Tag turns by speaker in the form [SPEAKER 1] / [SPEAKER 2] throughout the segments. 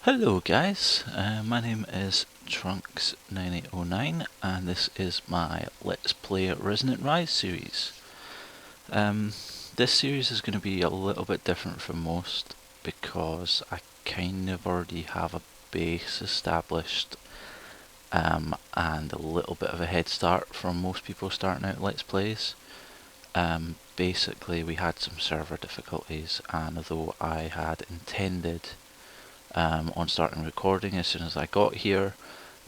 [SPEAKER 1] Hello guys, my name is Trunks9809 and this is my Let's Play Resonant Rise series. This series is going to be a little bit different from most because I kind of already have a base established and a little bit of a head start from most people starting out Let's Plays. Basically we had some server difficulties, and although I had intended on starting recording as soon as I got here,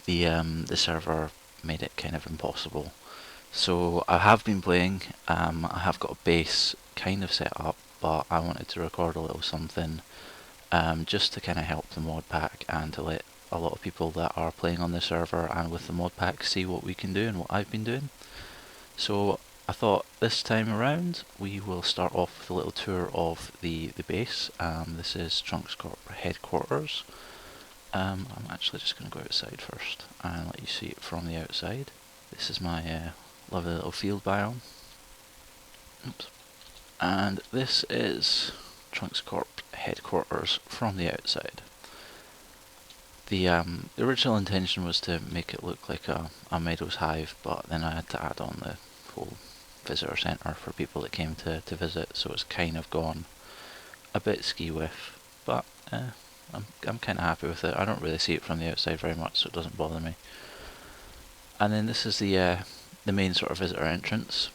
[SPEAKER 1] the server made it kind of impossible. So I have been playing, I have got a base kind of set up, but I wanted to record a little something just to kind of help the mod pack and to let a lot of people that are playing on the server and with the mod pack see what we can do and what I've been doing. So I thought this time around we will start off with a little tour of the base. This is TrunksCorp headquarters. I'm actually just going to go outside first and let you see it from the outside. This is my lovely little field biome. Oops. And this is TrunksCorp headquarters from the outside. The original intention was to make it look like a Meadows hive, but then I had to add on the whole visitor centre for people that came to visit, so it's kind of gone a bit ski-whiff, but I'm kind of happy with it. I don't really see it from the outside very much, so it doesn't bother me. And then this is the main sort of visitor entrance.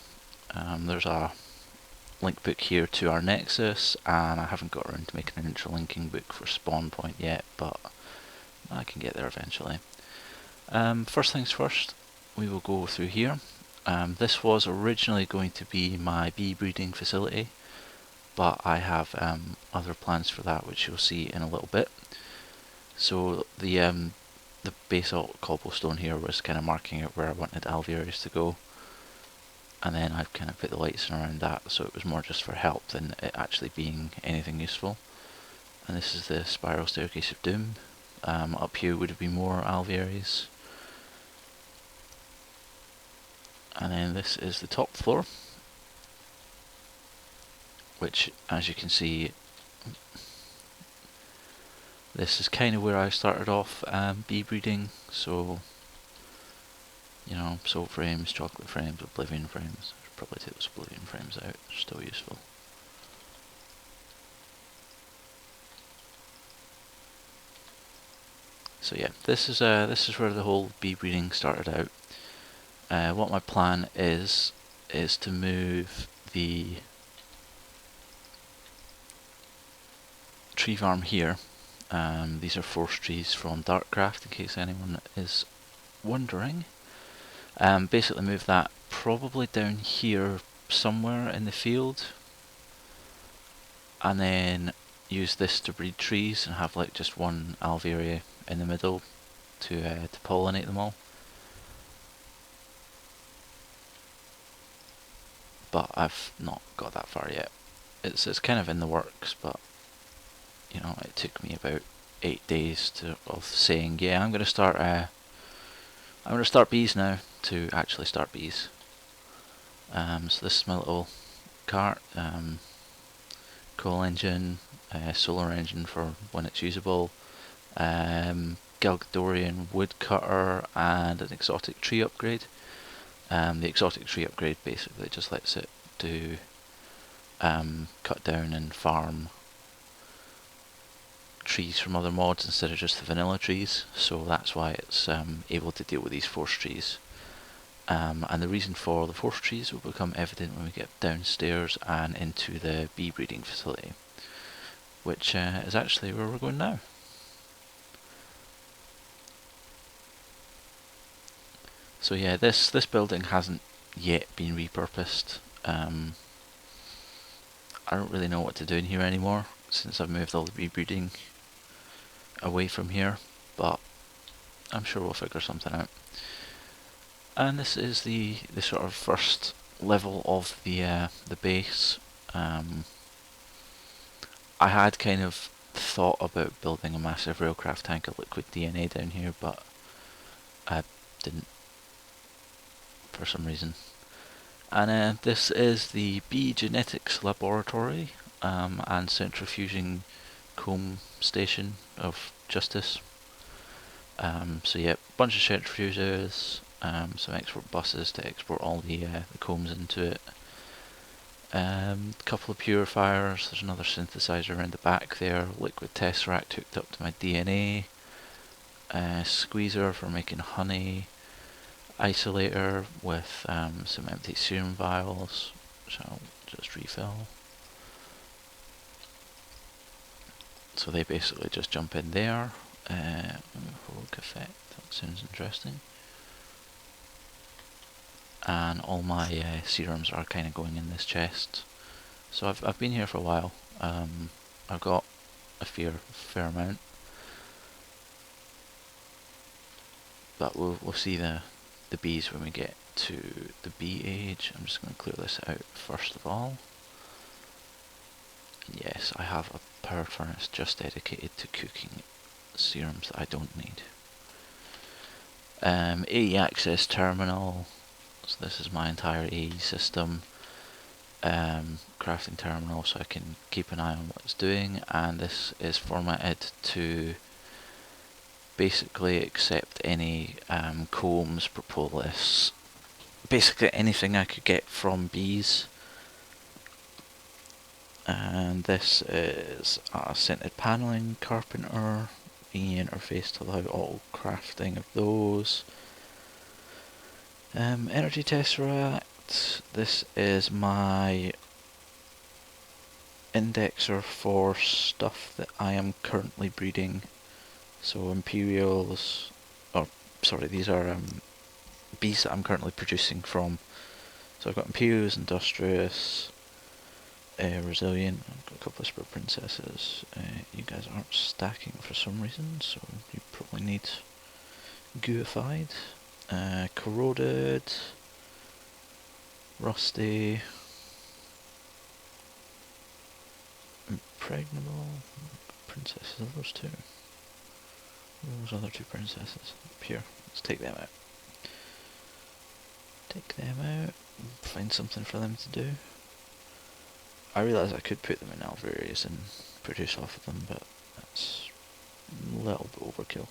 [SPEAKER 1] There's a link book here to our Nexus, and I haven't got around to making an interlinking book for Spawn Point yet, but I can get there eventually. First things first, we will go through here. This was originally going to be my bee breeding facility, but I have other plans for that, which you'll see in a little bit. So the basalt cobblestone here was kind of marking out where I wanted alvearies to go, and then I've kind of put the lights in around that, so it was more just for help than it actually being anything useful. And this is the spiral staircase of doom. Up here would have been more alvearies. And then this is the top floor, which, as you can see, this is kind of where I started off bee breeding. So, you know, salt frames, chocolate frames, oblivion frames. I should probably take those oblivion frames out, they're still useful. So yeah, this is where the whole bee breeding started out. What my plan is to move the tree farm here. These are forest trees from Darkcraft, in case anyone is wondering. Basically move that probably down here somewhere in the field, and then use this to breed trees and have like just one alveary in the middle to pollinate them all. But I've not got that far yet. It's kind of in the works, but you know, it took me about 8 days of saying, yeah, I'm going to start bees now, to actually start bees. So this is my little cart, coal engine, solar engine for when it's usable, Galgadorian woodcutter, and an exotic tree upgrade. The exotic tree upgrade basically just lets it do cut down and farm trees from other mods instead of just the vanilla trees, so that's why it's able to deal with these forest trees. And the reason for the forest trees will become evident when we get downstairs and into the bee breeding facility, which is actually where we're going now. So yeah, this building hasn't yet been repurposed. I don't really know what to do in here anymore since I've moved all the bee breeding away from here, but I'm sure we'll figure something out. And this is the sort of first level of the base. I had kind of thought about building a massive railcraft tank of liquid DNA down here, but I didn't for some reason. And this is the bee genetics laboratory and centrifuging comb station of justice. So yeah, bunch of centrifuges, some export buses to export all the combs into it. Couple of purifiers, there's another synthesizer around the back there, liquid tesseract hooked up to my DNA, squeezer for making honey, isolator with some empty serum vials, which I'll just refill. So they basically just jump in there. Heroic effect, that sounds interesting. And all my serums are kind of going in this chest. So I've been here for a while. I've got a fair amount, but we'll see the bees when we get to the bee age. I'm just going to clear this out first of all. Yes, I have a power furnace just dedicated to cooking serums that I don't need. AE access terminal. So this is my entire AE system. Crafting terminal, so I can keep an eye on what it's doing, and this is formatted to basically accept any combs, propolis, basically anything I could get from bees. And this is a scented paneling carpenter, AE interface to allow auto crafting of those. Energy tesseract. This is my indexer for stuff that I am currently breeding. So Imperials, or sorry, these are bees that I'm currently producing from. So I've got Imperials, Industrious, Resilient, I've got a couple of Spur Princesses. You guys aren't stacking for some reason, so you probably need Gooified, Corroded, Rusty, Impregnable, Princesses, are those two? Those other two princesses. Up here. Let's take them out. Take them out. Find something for them to do. I realise I could put them in Alvarius and produce off of them, but that's a little bit overkill.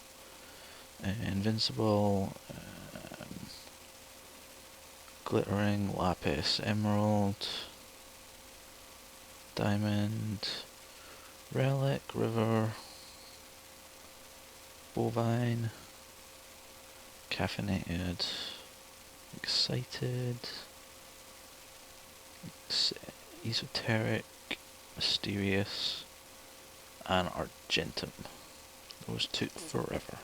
[SPEAKER 1] Invincible. Glittering. Lapis. Emerald. Diamond. Relic. River. Bovine, caffeinated, excited, esoteric, mysterious, and argentum. Those took forever.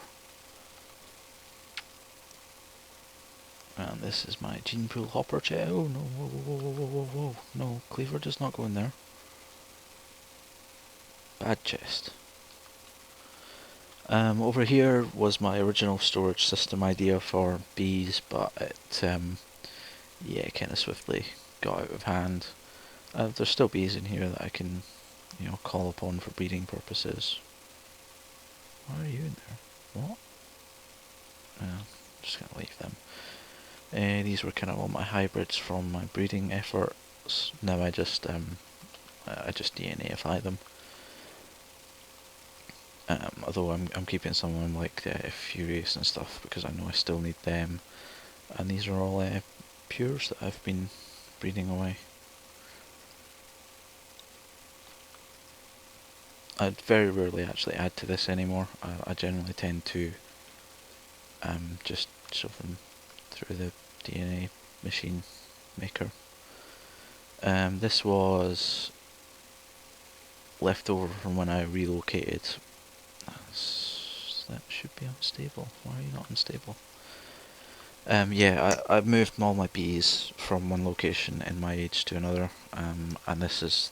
[SPEAKER 1] And this is my gene pool hopper chest. Oh no, whoa. No, cleaver does not go in there. Bad chest. Over here was my original storage system idea for bees, but it, yeah, kind of swiftly got out of hand. There's still bees in here that I can, call upon for breeding purposes. Why are you in there? What? I'm just gonna leave them. These were kind of all my hybrids from my breeding efforts. Now I just DNAify them. Although I'm keeping some of them like Furious and stuff because I know I still need them. And these are all pures that I've been breeding away. I very rarely actually add to this anymore. I generally tend to just shove them through the DNA machine maker. This was left over from when I relocated. That should be unstable. Why are you not unstable? Yeah, I've moved all my bees from one location in my age to another, and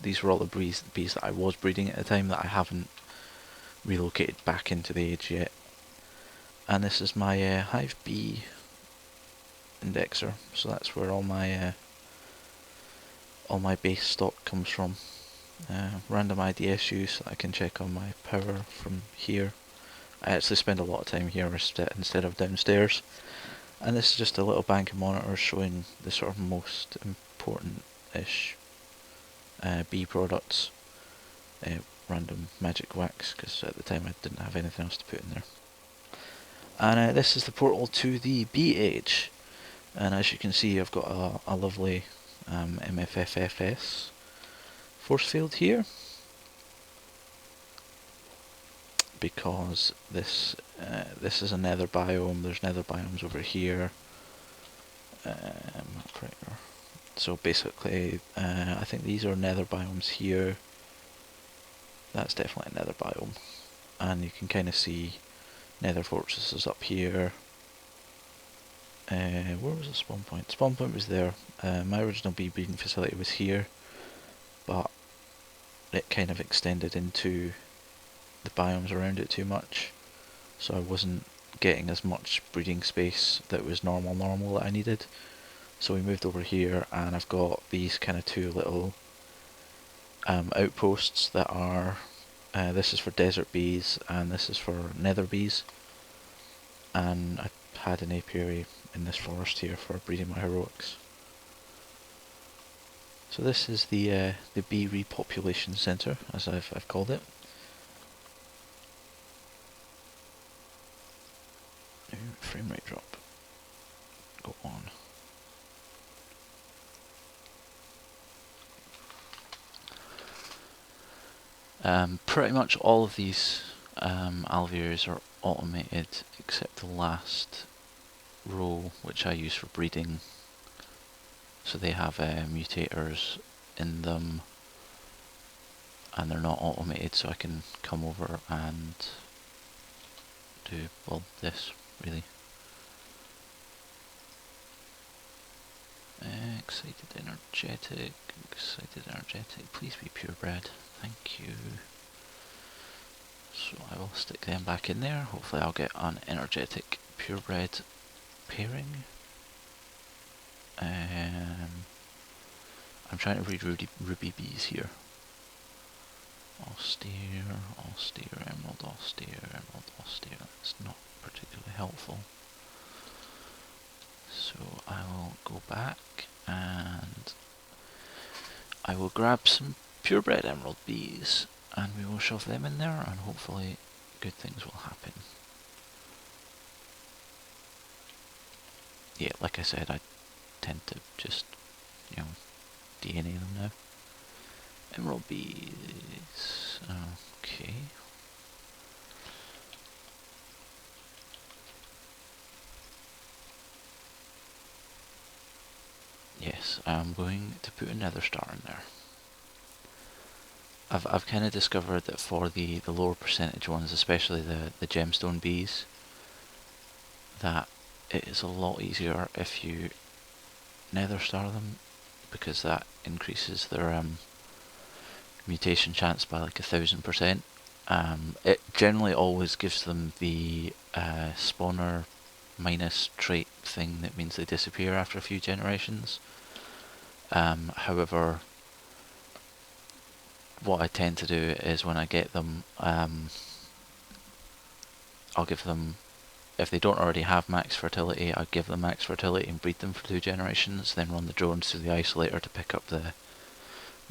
[SPEAKER 1] these were all the bees that I was breeding at the time that I haven't relocated back into the age yet. And this is my hive bee indexer, so that's where all my base stock comes from. Random IDSU, so I can check on my power from here. I actually spend a lot of time here instead of downstairs. And this is just a little bank of monitors showing the sort of most important-ish bee products. random magic wax, because at the time I didn't have anything else to put in there. And this is the portal to the BH, and as you can see I've got a lovely MFFFS force field here, because this is a nether biome. There's nether biomes over here. So basically, I think these are nether biomes here. That's definitely a nether biome, and you can kind of see nether fortresses up here. Where was the spawn point? Spawn point was there. My original bee breeding facility was here, but it kind of extended into the biomes around it too much, so I wasn't getting as much breeding space that was normal that I needed. So we moved over here, and I've got these kind of two little outposts that are, this is for desert bees and this is for nether bees, and I had an apiary in this forest here for breeding my heroics. So this is the bee repopulation centre, as I've called it. Frame rate drop. Go on. Pretty much all of these alveoles are automated except the last row, which I use for breeding. So they have mutators in them, and they're not automated, so I can come over and do, well, this really. Excited energetic, please be purebred, thank you. So I will stick them back in there. Hopefully I'll get an energetic purebred pairing. I'm trying to breed ruby bees here. Austere, emerald, austere. That's not particularly helpful. So I will go back and I will grab some purebred emerald bees, and we will shove them in there, and hopefully good things will happen. Yeah, like I said, I tend to just, you know, DNA them now. Emerald bees, okay. Yes, I'm going to put a nether star in there. I've kind of discovered that for the lower percentage ones, especially the gemstone bees, that it is a lot easier if you nether star them, because that increases their mutation chance by like 1000%. It generally always gives them the spawner minus trait thing that means they disappear after a few generations. However, what I tend to do is when I get them, I'll give them, if they don't already have max fertility, I'll give them max fertility and breed them for 2 generations, then run the drones through the isolator to pick up the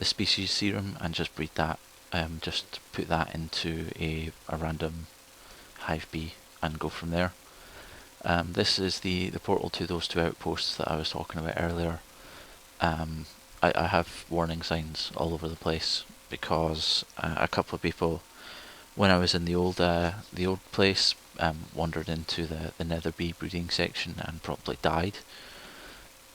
[SPEAKER 1] species serum and just breed that, just put that into a random hive bee and go from there. This is the portal to those 2 outposts that I was talking about earlier. I have warning signs all over the place, because a couple of people, when I was in the old place, wandered into the nether bee breeding section and probably died.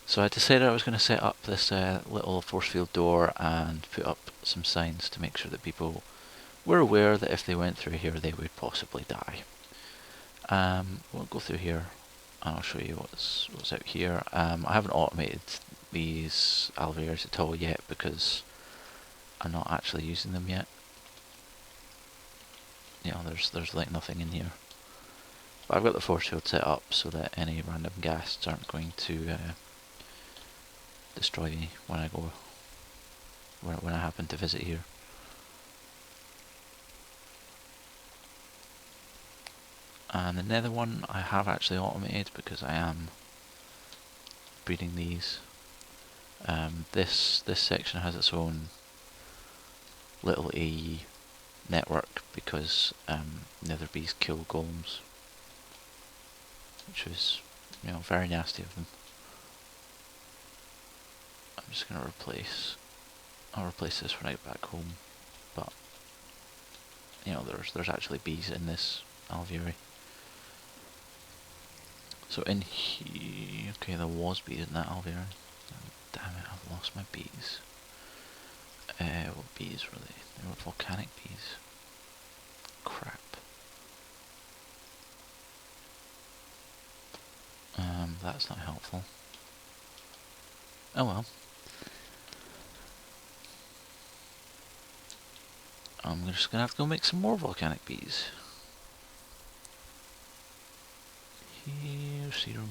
[SPEAKER 1] So I decided I was going to set up this little force field door and put up some signs to make sure that people were aware that if they went through here they would possibly die. We'll go through here and I'll show you what's out here. I haven't automated these alveoles at all yet because I'm not actually using them yet. You know, there's like nothing in here. But I've got the force field set up so that any random ghasts aren't going to destroy me when I go, when I happen to visit here. And the nether one I have actually automated because I am breeding these. This section has its own little AE network because nether bees kill golems, which was, you know, very nasty of them. I'm just gonna I'll replace this when I get back home, but you know, there's actually bees in this alveoli. So in here, okay, there was bees in that alveoli. Damn it, I've lost my bees. What bees were they? They were volcanic bees. Crap. That's not helpful. Oh well. I'm just gonna have to go make some more volcanic bees. Here, serum.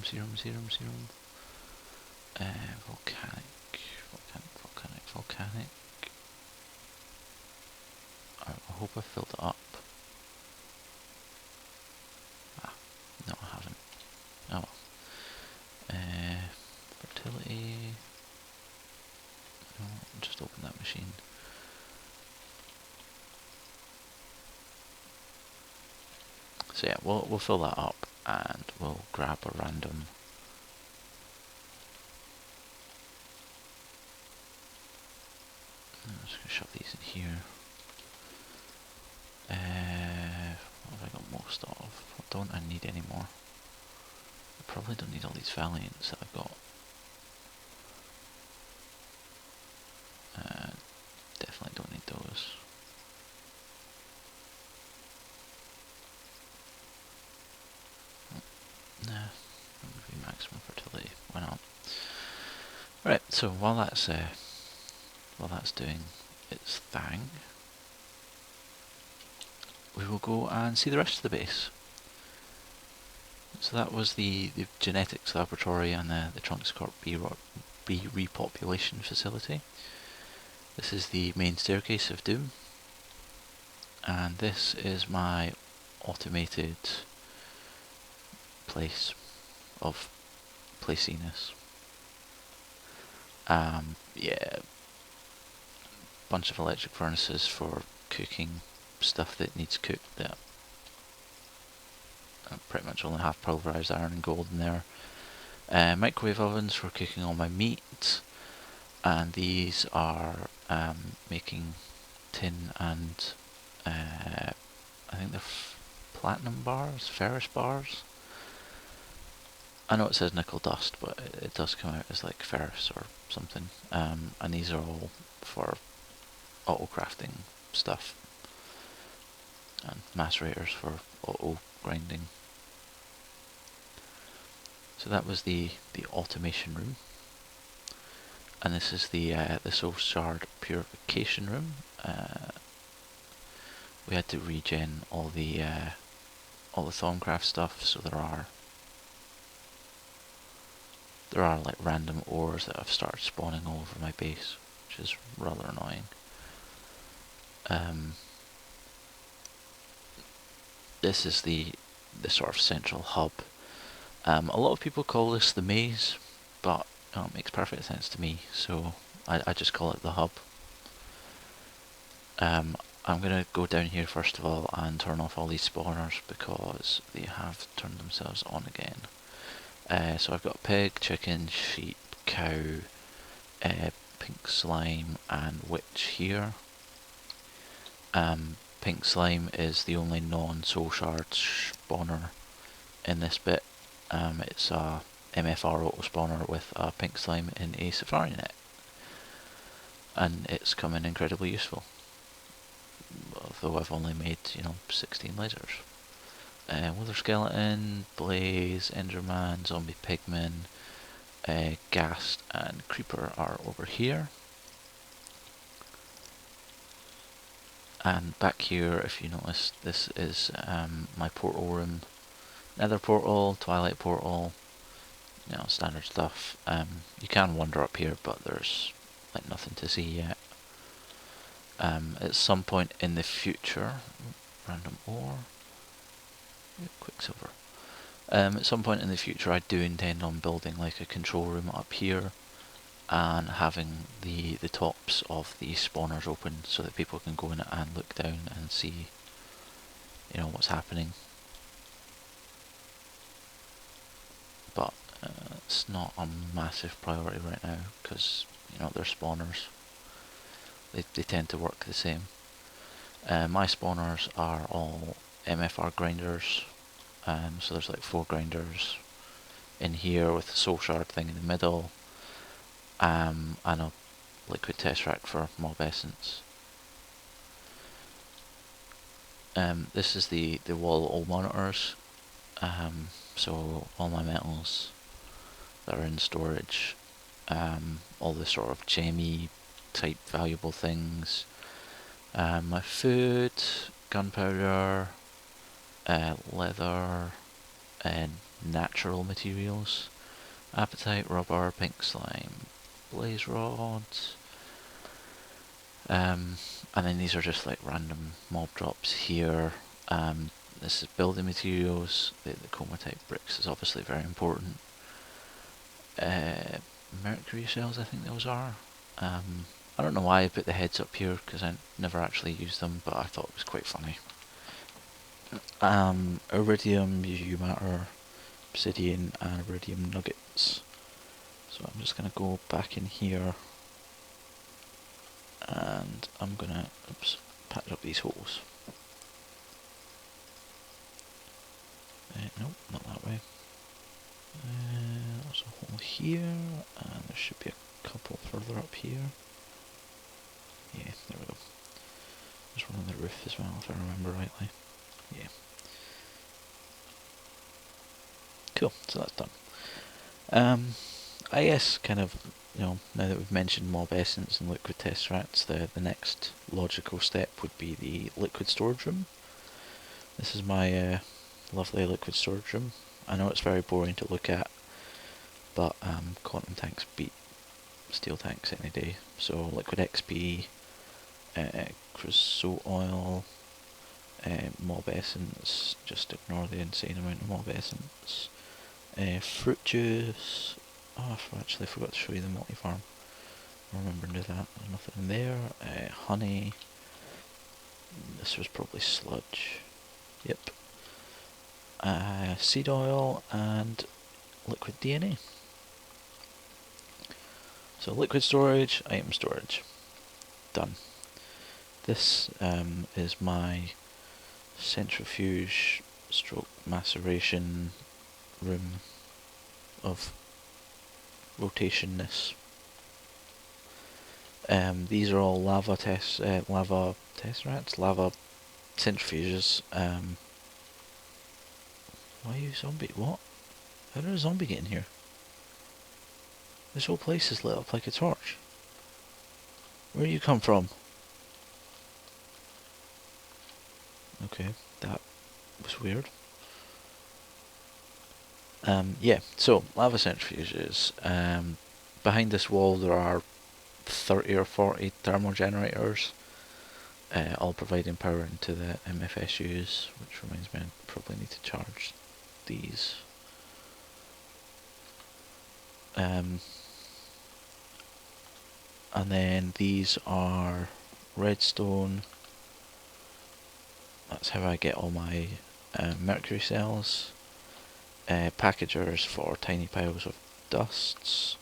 [SPEAKER 1] Volcanic. I hope I filled it up. Ah, no I haven't. Oh well. Fertility. No, just open that machine. So yeah, we'll fill that up and we'll grab a random. I'm just gonna shove these in here. What have I got most of? What don't I need anymore? I probably don't need all these valiants that I've got. Definitely don't need those. Nah, maybe maximum fertility. Why not? Right. So while that's doing its thing, we will go and see the rest of the base. So that was the genetics laboratory and the TrunksCorp bee repopulation facility. This is the main staircase of Doom, and this is my automated place of placiness. Yeah, bunch of electric furnaces for cooking stuff that needs cooked that pretty much only have pulverized iron and gold in there. Microwave ovens for cooking all my meat, and these are making tin and I think they're platinum bars, ferrous bars. I know it says nickel dust, but it does come out as like ferrous or something. And these are all for auto crafting stuff, and macerators for auto grinding. So that was the automation room, and this is the soul shard purification room. We had to regen all the Thorncraft stuff, so there are like random ores that have started spawning all over my base, which is rather annoying. This is the sort of central hub. A lot of people call this the maze, but it makes perfect sense to me, so I just call it the hub. I'm going to go down here first of all and turn off all these spawners because they have turned themselves on again. So I've got pig, chicken, sheep, cow, pink slime and witch here. Pink slime is the only non-soul shard spawner in this bit. It's a MFR auto spawner with a pink slime in a safari net, and it's come in incredibly useful. Although I've only made 16 lasers. Wither skeleton, blaze, enderman, zombie pigman, ghast and creeper are over here. And back here, if you notice, this is my portal room. Nether portal, twilight portal, standard stuff. You can wander up here, but there's like nothing to see yet. At some point in the future, random ore, quicksilver. At some point in the future, I do intend on building like a control room up here, and having the tops of the spawners open so that people can go in and look down and see, you know, what's happening. But it's not a massive priority right now because, you know, they're spawners. They tend to work the same. My spawners are all MFR grinders, so there's like 4 grinders in here with the soul shard thing in the middle, and a liquid test rack for mob essence. This is the wall all monitors, so all my metals that are in storage, all the sort of gemmy type valuable things, my food, gunpowder, leather, and natural materials, apatite, rubber, pink slime, blaze rods, and then these are just like random mob drops here. This is building materials. The comatite bricks is obviously very important. Mercury cells, I think those are. I don't know why I put the heads up here because I never actually used them, but I thought it was quite funny. Iridium, UU matter, obsidian, and iridium nuggets. So I'm just going to go back in here and I'm going to patch up these holes. Nope, not that way. There's a hole here, and there should be a couple further up here. Yeah, there we go. There's one on the roof as well, if I remember rightly. Yeah. Cool, so that's done. I guess kind of, you know, now that we've mentioned mob essence and liquid test rats, the next logical step would be the liquid storage room. This is my lovely liquid storage room. I know it's very boring to look at, but quantum tanks beat steel tanks any day. So liquid XP, creosote oil, mob essence, just ignore the insane amount of mob essence, fruit juice. Oh, I actually forgot to show you the multi-farm. Remember to do that. There's nothing in there. Honey. This was probably sludge. Yep. Seed oil and liquid DNA. So liquid storage, item storage. Done. This is my centrifuge stroke maceration room of rotationness. These are all lava test rats, lava centrifuges. Why are you zombie? What? How did a zombie get in here? This whole place is lit up like a torch. Where do you come from? Okay, that was weird. Yeah, so lava centrifuges. Behind this wall there are 30 or 40 thermal generators, all providing power into the MFSUs, which reminds me I probably need to charge these. And then these are redstone. That's how I get all my mercury cells. Packagers for tiny piles of dusts.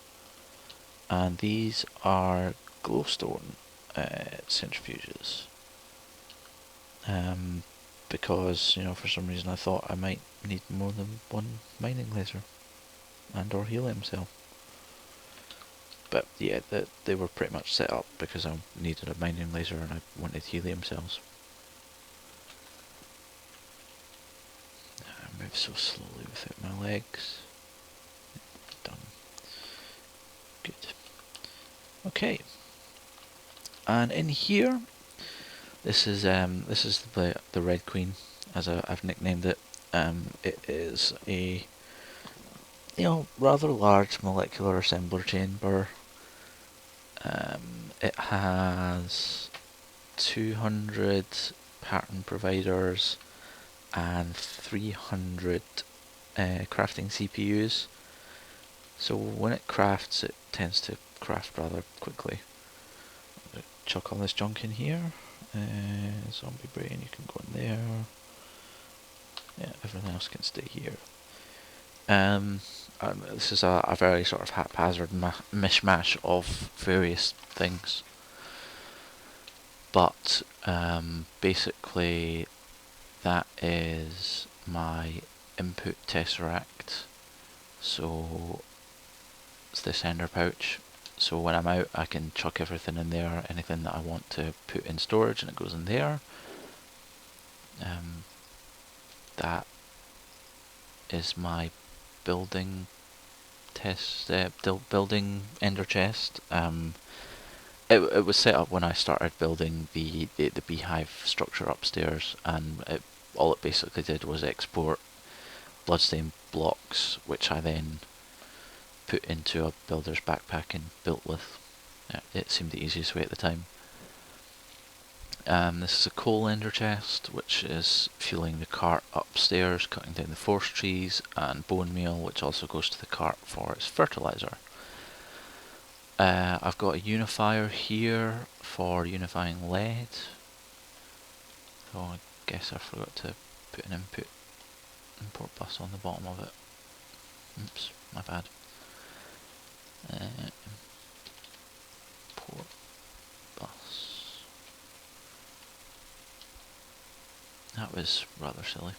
[SPEAKER 1] And these are glowstone centrifuges. Because, you know, for some reason I thought I might need more than one mining laser and or helium cell. But yeah, they were pretty much set up because I needed a mining laser and I wanted helium cells. I move so slowly without my legs. Done. Good. Okay. And in here, this is the Red Queen, as I've nicknamed it. It is a, you know, rather large molecular assembler chamber. It has 200 pattern providers and 300 crafting CPUs. So when it crafts, it tends to craft rather quickly. Chuck all this junk in here. Zombie brain, you can go in there. Yeah, everything else can stay here. This is a very sort of haphazard mishmash of various things. But basically that is my input tesseract. So it's the sender pouch. So when I'm out, I can chuck everything in there, anything that I want to put in storage, and it goes in there. That is my building building ender chest. It was set up when I started building the beehive structure upstairs, and all it basically did was export bloodstained blocks, which I then put into a builder's backpack and built with. It seemed the easiest way at the time. This is a coal ender chest, which is fueling the cart upstairs, cutting down the forest trees, and bone meal, which also goes to the cart for its fertilizer. I've got a unifier here for unifying lead. So I guess I forgot to put an import bus on the bottom of it. Oops, my bad. Import bus. That was rather silly.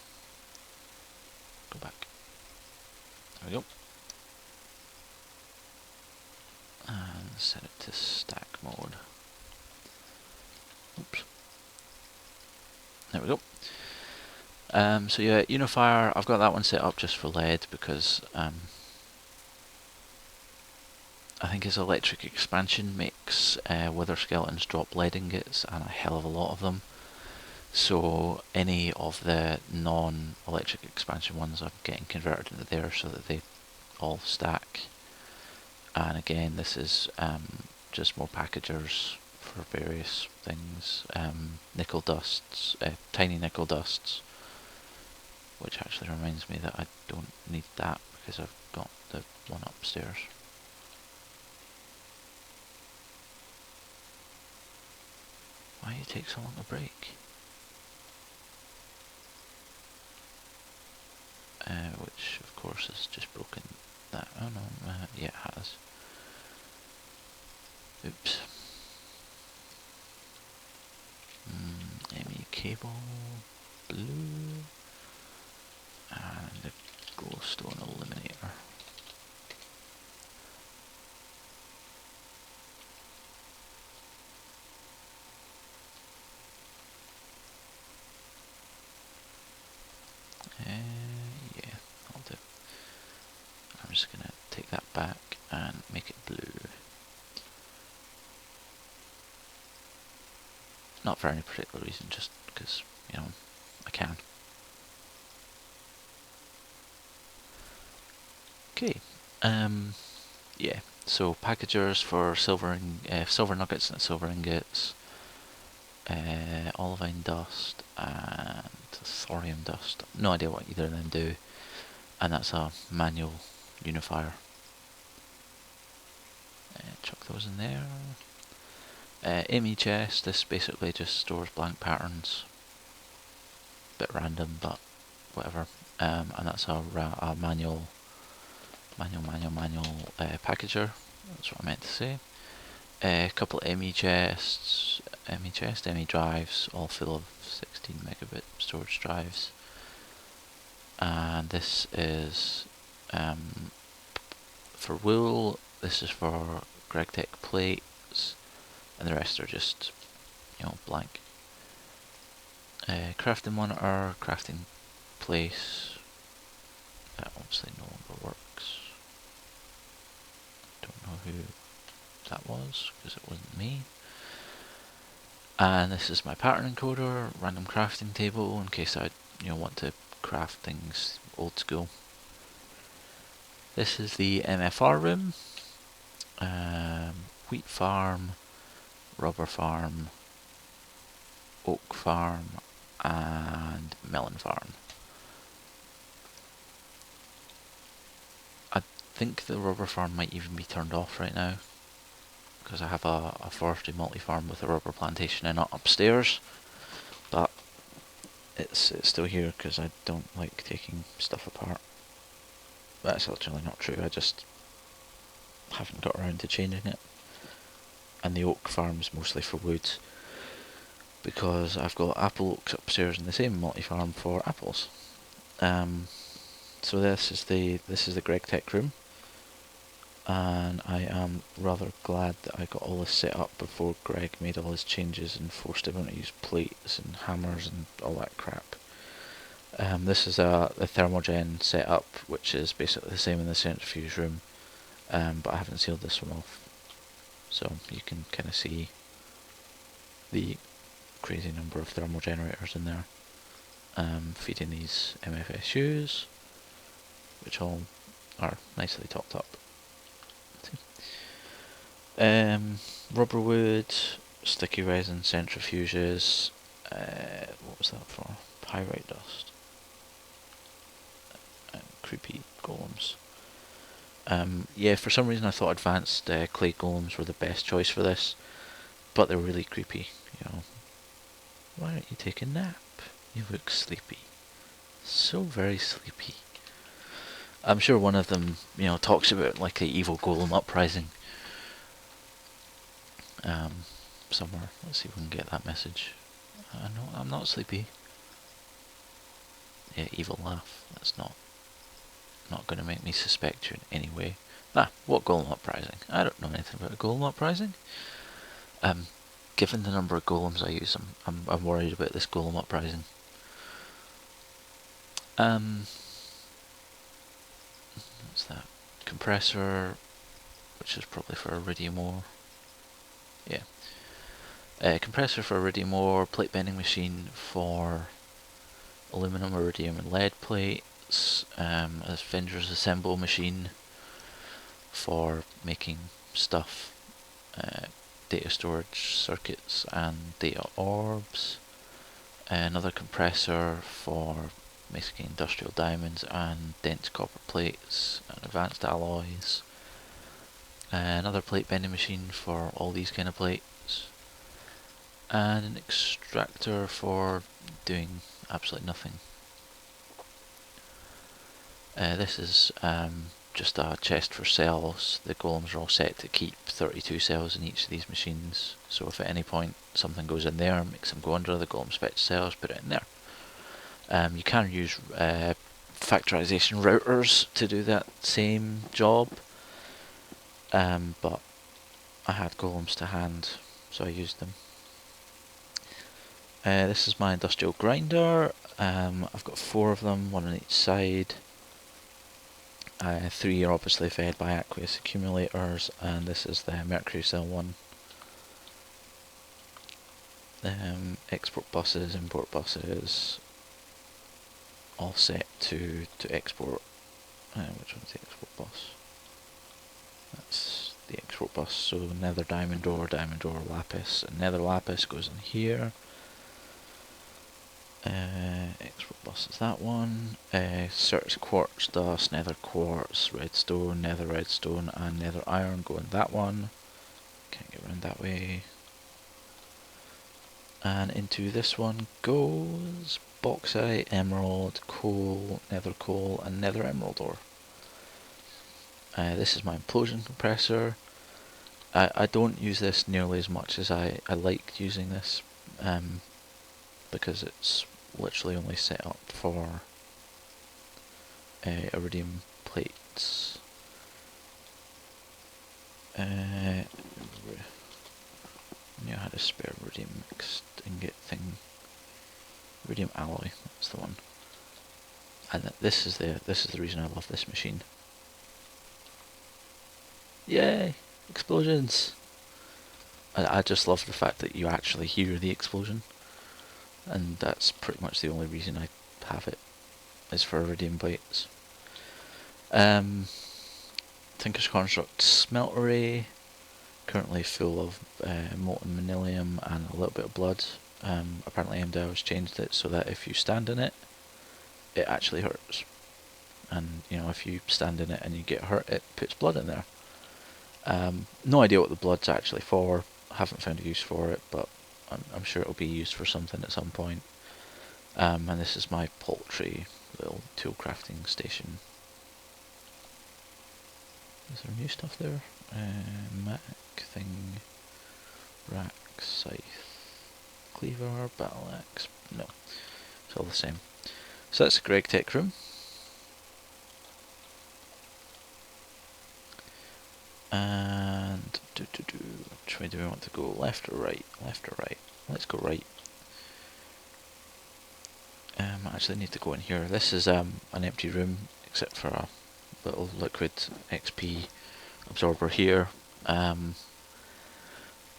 [SPEAKER 1] Go back. There we go. And set it to stack mode. Oops. There we go. So yeah, unifier, I've got that one set up just for lead because I think his electric expansion makes wither skeletons drop lead ingots, and a hell of a lot of them. So any of the non-electric expansion ones I'm getting converted into there so that they all stack. And again, this is just more packagers for various things. Nickel dusts, tiny nickel dusts, which actually reminds me that I don't need that because I've got the one upstairs. Why do you take so long to break? Which of course has just broken that. Oh no, yeah, it has. Oops. ME cable, blue, and a glowstone illuminator. Yeah, I'll do. I'm just gonna take that back and make it blue. Not for any particular reason, just because, you know, I can. Okay, yeah, so packagers for silver nuggets and silver ingots, olivine dust and thorium dust. No idea what either of them do, and that's a manual unifier. Chuck those in there. ME chest, this basically just stores blank patterns. Bit random, but whatever. And that's a manual packager. That's what I meant to say. A couple of ME chests, ME drives, all full of 16 megabit storage drives. And this is for wool. This is for GregTech plates, and the rest are just, you know, blank. Crafting monitor, crafting place. That obviously no longer works. Don't know who that was because it wasn't me. And this is my pattern encoder, random crafting table in case I, you know, want to craft things old school. This is the MFR room. Wheat farm, rubber farm, oak farm, and melon farm. I think the rubber farm might even be turned off right now. because I have a forestry multi-farm with a rubber plantation in it upstairs, but it's still here because I don't like taking stuff apart. That's actually not true, I just haven't got around to changing it. And the oak farm's mostly for wood, because I've got apple oaks upstairs in the same multi-farm for apples. So this is the Greg Tech room, and I am rather glad that I got all this set up before Greg made all his changes and forced everyone to use plates and hammers and all that crap. This is the thermogen setup, which is basically the same in the centrifuge room, but I haven't sealed this one off, so you can kind of see the crazy number of thermal generators in there, feeding these MFSUs, which all are nicely topped up. Rubber wood, sticky resin centrifuges, what was that for? Pyrite dust. Creepy golems. Yeah, for some reason I thought advanced clay golems were the best choice for this, but they're really creepy, you know. Why don't you take a nap? You look sleepy. So very sleepy. I'm sure one of them, you know, talks about like a evil golem uprising. Somewhere. Let's see if we can get that message. No, I'm not sleepy. Yeah, evil laugh. That's not going to make me suspect you in any way. What golem uprising? I don't know anything about a golem uprising. Given the number of golems I use, I'm worried about this golem uprising. What's that? Compressor, which is probably for iridium ore. Yeah. Compressor for iridium ore, plate bending machine for aluminum, iridium and lead plates, a Finder's assemble machine for making stuff, data storage circuits and data orbs, another compressor for making industrial diamonds and dense copper plates and advanced alloys, another plate bending machine for all these kind of plates, and an extractor for doing absolutely nothing. This is just a chest for cells. The golems are all set to keep 32 cells in each of these machines, so if at any point something goes in there and makes them go under, the golems fetch cells, put it in there. You can use factorization routers to do that same job, but I had golems to hand, so I used them. This is my industrial grinder. I've got 4 of them, 1 on each side. 3 are obviously fed by aqueous accumulators, and this is the mercury cell one. Export buses, import buses, all set to export. Which one's the export bus? That's the export bus. So nether diamond ore, lapis, and nether lapis goes in here. Export bus is that one. Search quartz dust, nether quartz, redstone, nether redstone, and nether iron go in that one. Can't get around that way. And into this one goes bauxite, emerald, coal, and nether emerald ore. This is my implosion compressor. I don't use this nearly as much as I like using this, because it's literally only set up for iridium plates. I had a spare iridium mixed ingot thing. Iridium alloy, that's the one. And this is the reason I love this machine. Yay! Explosions! I just love the fact that you actually hear the explosion. And that's pretty much the only reason I have it, is for iridium plates. Tinker's Construct smeltery, currently full of molten manilium and a little bit of blood. Apparently MDAO has changed it so that if you stand in it, it actually hurts. And you know, if you stand in it and you get hurt, it puts blood in there. No idea what the blood's actually for. Haven't found a use for it, but I'm sure it'll be used for something at some point. And this is my paltry little tool crafting station. Is there new stuff there? Mac thing, rack, scythe, cleaver, battle axe. No, it's all the same. So that's the Greg Tech room. And which way do we want to go? Left or right? Left or right? Let's go right. I actually need to go in here. This is an empty room except for a little liquid XP absorber here. I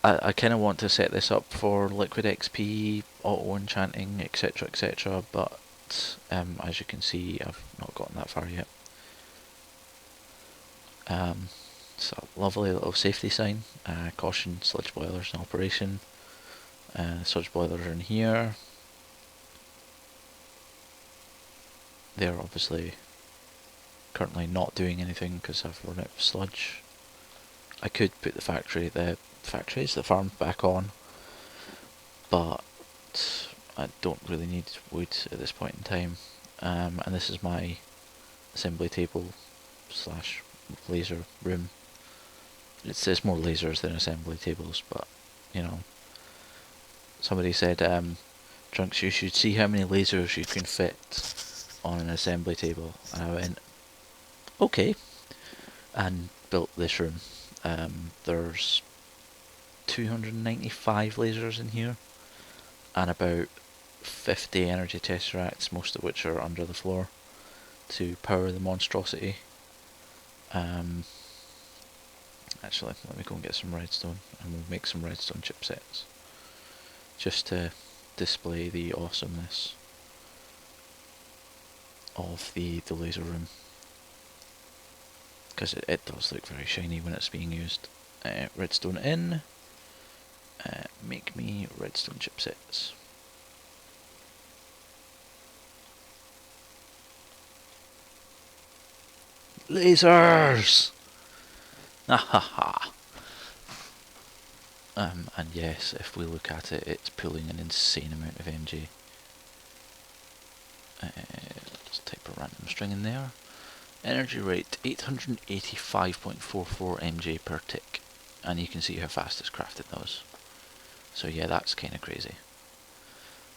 [SPEAKER 1] kind of want to set this up for liquid XP, auto enchanting, etc, but as you can see, I've not gotten that far yet. It's a lovely little safety sign. Caution, sludge boilers in operation. Sludge boilers are in here. They're obviously currently not doing anything because I've run out of sludge. I could put the farm back on, but I don't really need wood at this point in time. And this is my assembly table slash laser room. It says more lasers than assembly tables, but you know, somebody said, Trunks, you should see how many lasers you can fit on an assembly table. And I went, okay, and built this room. There's 295 lasers in here, and about 50 energy tesseracts, most of which are under the floor, to power the monstrosity. Actually, let me go and get some redstone, and we'll make some redstone chipsets, just to display the awesomeness of the laser room, because it does look very shiny when it's being used. Redstone in. Make me redstone chipsets. Lasers! Ahaha! And yes, if we look at it, it's pulling an insane amount of MG. Let's type a random string in there. Energy rate 885.44 MJ per tick, and you can see how fast it's crafted those. So yeah, that's kind of crazy.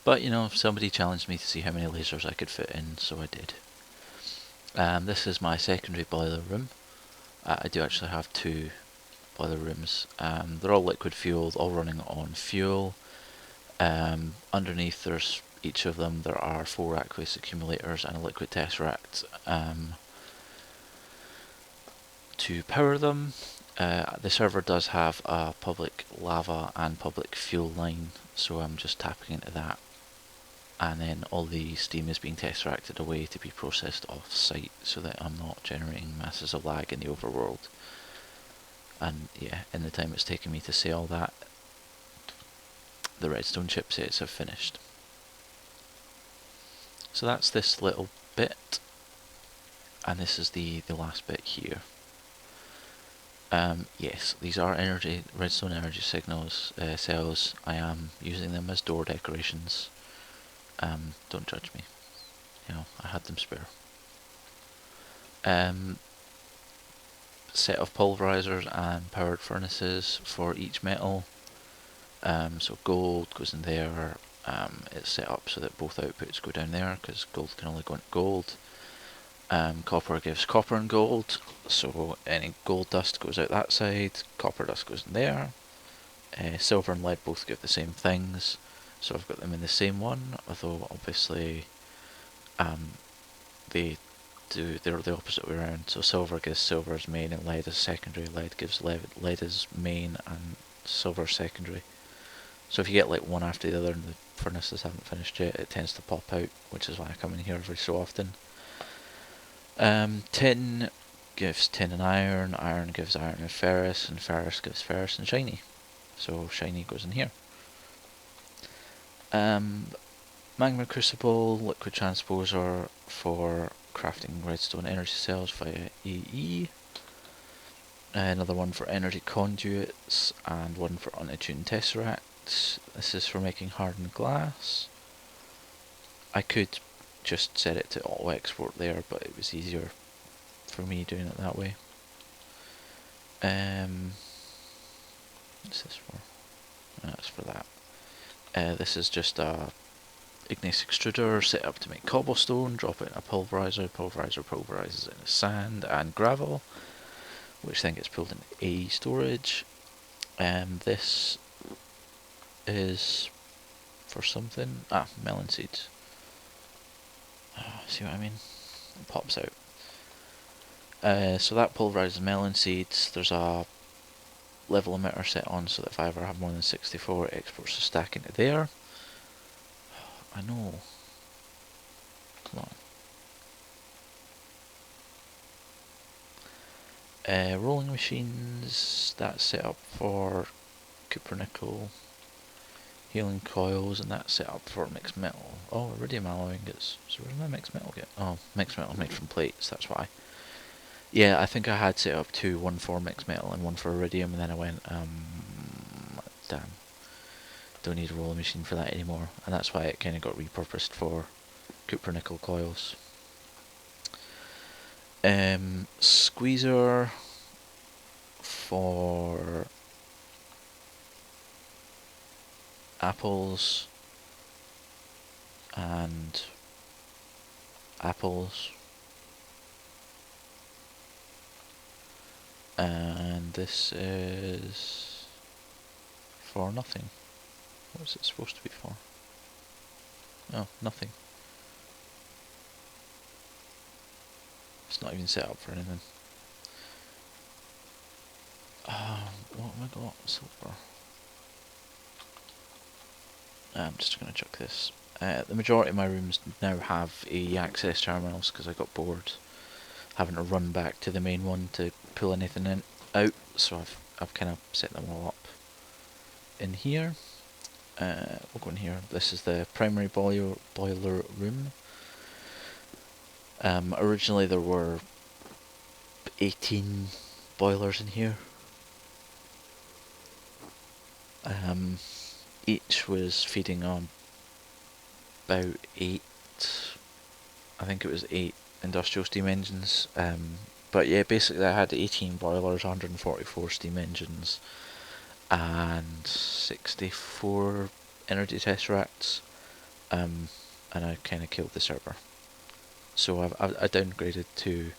[SPEAKER 1] But you know, somebody challenged me to see how many lasers I could fit in, so I did. This is my secondary boiler room. I do actually have two boiler rooms. They're all liquid fueled, all running on fuel. Underneath each of them there are 4 aqueous accumulators and a liquid tesseract to power them. The server does have a public lava and public fuel line, so I'm just tapping into that, and then all the steam is being tesseracted away to be processed off site so that I'm not generating masses of lag in the overworld. And yeah, in the time it's taken me to say all that, the redstone chipsets have finished. So that's this little bit, and this is the last bit here. Yes, these are redstone energy signals cells. I am using them as door decorations. Don't judge me. You know, I had them spare. Set of pulverizers and powered furnaces for each metal. So gold goes in there. It's set up so that both outputs go down there, because gold can only go into gold. Copper gives copper and gold, so any gold dust goes out that side, copper dust goes in there. Silver and lead both give the same things, so I've got them in the same one, although obviously they're the opposite way around. So silver gives silver as main and lead as secondary, lead gives lead as main and silver secondary. So if you get like one after the other and the furnaces haven't finished yet, it tends to pop out, which is why I come in here every so often. Tin gives tin and iron, iron gives iron and ferrous gives ferrous and shiny. So shiny goes in here. Magma crucible, liquid transposer for crafting redstone energy cells via EE. Another one for energy conduits, and one for unattuned tesseracts. This is for making hardened glass. I could just set it to auto export there, but it was easier for me doing it that way. What's this for? That's for that. This is just a igneous extruder set up to make cobblestone. Drop it in a pulverizer. Pulverizer pulverizes it in sand and gravel, which then gets pulled into A storage. This is for something. Melon seeds. See what I mean? It pops out. So that pulverizes melon seeds. There's a level emitter set on so that if I ever have more than 64, it exports the stack into there. I know. Come on. Rolling machines, that's set up for copper nickel. Healing coils, and that's set up for mixed metal. Oh, iridium alloy ingots. So where did my mixed metal get? Oh, mixed metal made from plates, that's why. Yeah, I think I had set up two, one for mixed metal and one for iridium, and then I went, damn. Don't need a rolling machine for that anymore, and that's why it kind of got repurposed for copper nickel coils. Squeezer for apples and apples, and this is for nothing. What's it supposed to be for? Oh, nothing. It's not even set up for anything. What have I got? Silver. I'm just going to chuck this. The majority of my rooms now have AE access terminals because I got bored having to run back to the main one to pull anything out, so I've kind of set them all up in here. We'll go in here. This is the primary boiler room. Originally there were 18 boilers in here. Each was feeding on about 8, I think it was 8 industrial steam engines. But yeah, basically I had 18 boilers, 144 steam engines, and 64 energy tesseracts, and I kind of killed the server. So I downgraded to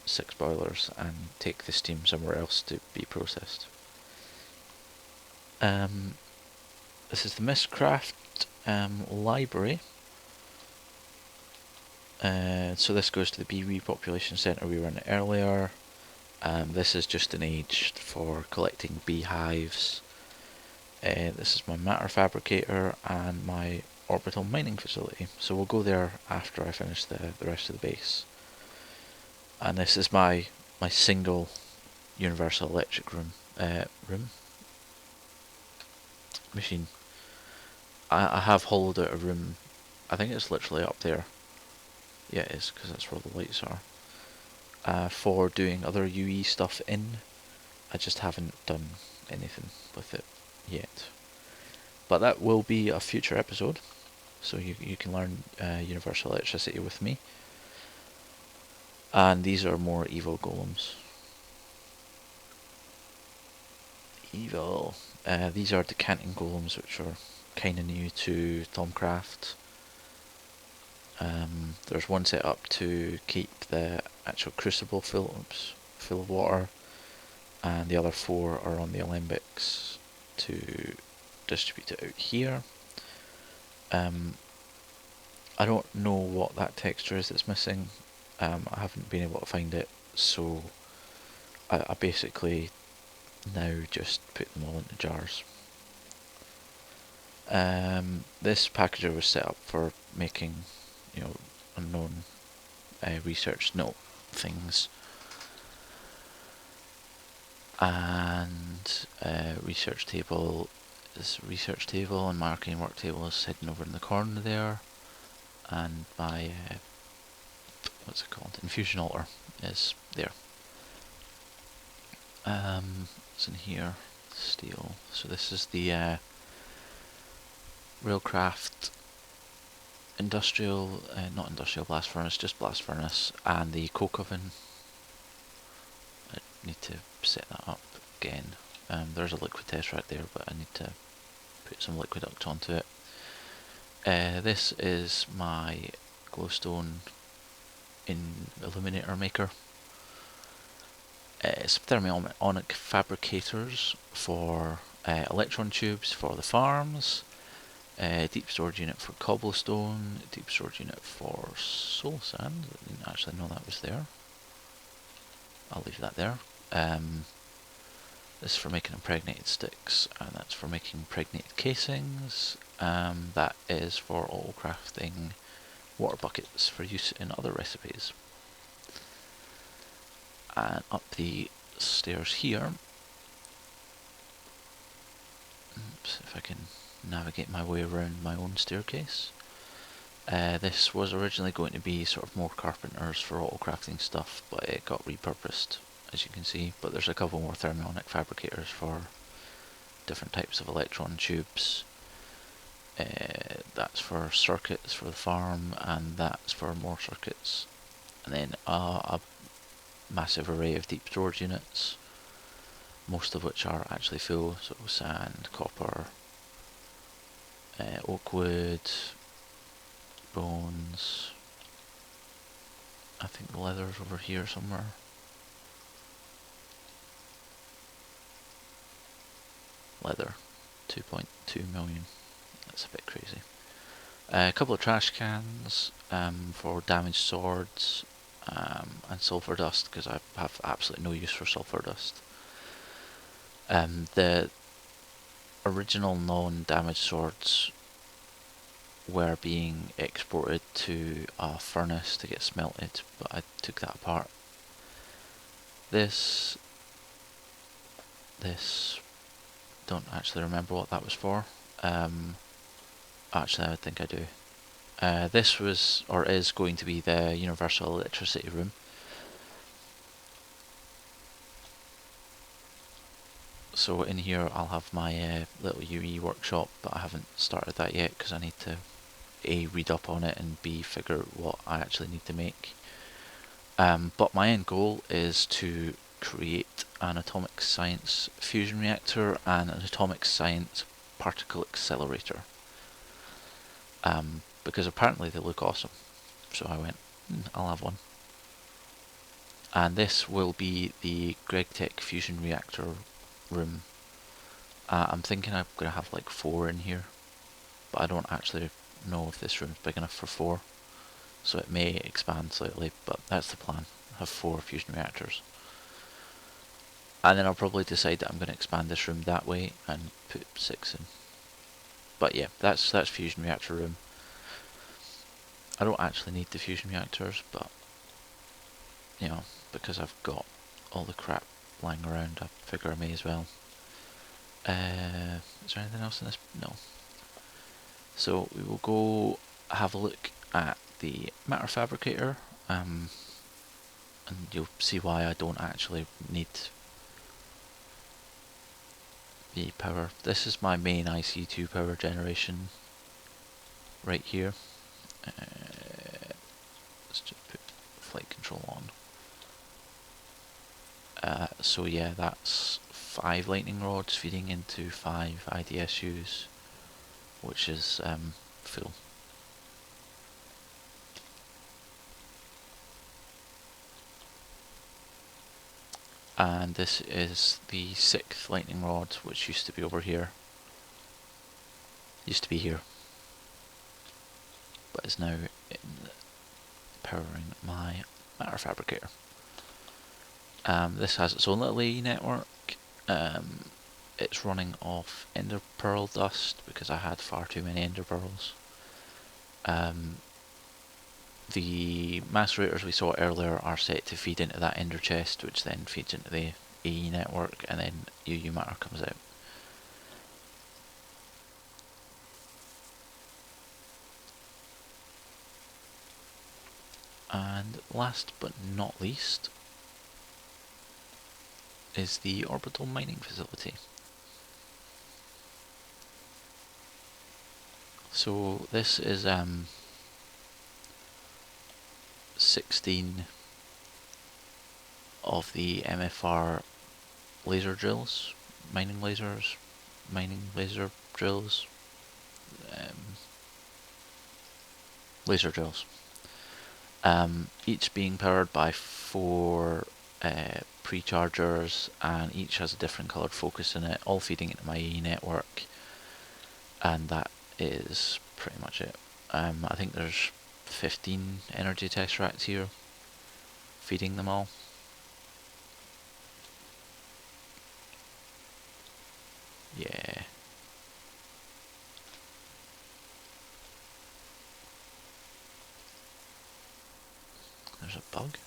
[SPEAKER 1] 6 boilers and take the steam somewhere else to be processed. This is the Mistcraft library. So this goes to the bee repopulation centre we were in earlier. This is just an age for collecting beehives. This is my matter fabricator and my orbital mining facility. So we'll go there after I finish the rest of the base. And this is my single universal electric machine. I have hollowed out a room. I think it's literally up there. Yeah, it is, because that's where the lights are. For doing other UE stuff in. I just haven't done anything with it yet. But that will be a future episode. So you can learn universal electricity with me. And these are more evil golems. Evil. These are decanting golems, which are kind of new to Thaumcraft. There's one set up to keep the actual crucible full of water, and the other 4 are on the alembics to distribute it out here. I don't know what that texture is that's missing. I haven't been able to find it, so I basically now just put them all into jars. This packager was set up for making, unknown research note things, and research table is research table, and my arcane work table is hidden over in the corner there, and my what's it called, infusion altar is there. What's in here? Steel. So this is the Railcraft industrial, not industrial blast furnace, just blast furnace, and the coke oven. I need to set that up again. There's a liquid test right there, but I need to put some liquid duct onto it. This is my glowstone illuminator maker. It's thermionic fabricators for electron tubes for the farms, deep storage unit for cobblestone, deep storage unit for soul sand. I didn't actually know that was there. I'll leave that there. This is for making impregnated sticks, and that's for making impregnated casings. That is for auto crafting water buckets for use in other recipes. And up the stairs here, oops, if I can navigate my way around my own staircase. This was originally going to be sort of more carpenters for auto crafting stuff, but it got repurposed, as you can see. But there's a couple more thermionic fabricators for different types of electron tubes. That's for circuits for the farm, and that's for more circuits. And then a massive array of deep storage units, most of which are actually full, so sand, copper, oak wood, bones. I think the leather's over here somewhere. Leather, 2.2 million. That's a bit crazy. A couple of trash cans for damaged swords, and sulfur dust, because I have absolutely no use for sulfur dust. The original non-damaged swords were being exported to a furnace to get smelted, but I took that apart. This, don't actually remember what that was for. Actually, I think I do. This was, or is going to be, the universal electricity room. So in here I'll have my little UE workshop, but I haven't started that yet because I need to A, read up on it, and B, figure out what I actually need to make. But my end goal is to create an atomic science fusion reactor and an atomic science particle accelerator. Because apparently they look awesome. So I went, I'll have one. And this will be the GregTech fusion reactor room. I'm thinking I'm going to have like 4 in here, but I don't actually know if this room's big enough for 4, so it may expand slightly, but that's the plan. Have 4 fusion reactors. And then I'll probably decide that I'm going to expand this room that way and put 6 in. But yeah, that's fusion reactor room. I don't actually need the fusion reactors, but you know, because I've got all the crap lying around, I figure I may as well. Is there anything else in this? No. So we will go have a look at the matter fabricator, and you'll see why I don't actually need the power. This is my main IC2 power generation right here. Let's just put flight control on. So yeah, that's 5 lightning rods feeding into 5 IDSUs, which is full. And this is the 6th lightning rod, which used to be over here. Used to be here, but is now powering my matter fabricator. This has its own little AE network. It's running off ender pearl dust because I had far too many ender pearls. The macerators we saw earlier are set to feed into that ender chest, which then feeds into the AE network, and then UU matter comes out. And last but not least, is the orbital mining facility. So this is 16 of the MFR laser drills, mining laser drills, laser drills. Each being powered by 4 pre-chargers, and each has a different coloured focus in it, all feeding into my E network, and that is pretty much it. I think there's 15 energy texturepacks here, feeding them all. Yeah. There's a bug.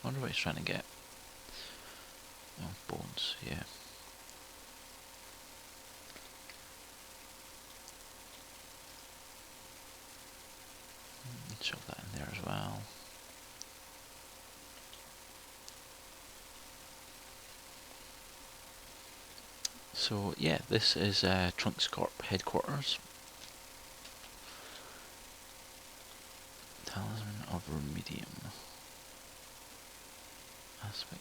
[SPEAKER 1] I wonder what he's trying to get. Oh, bones, yeah. Shove that in there as well. So yeah, this is TrunksCorp headquarters. Talisman of Remedium. Aspect.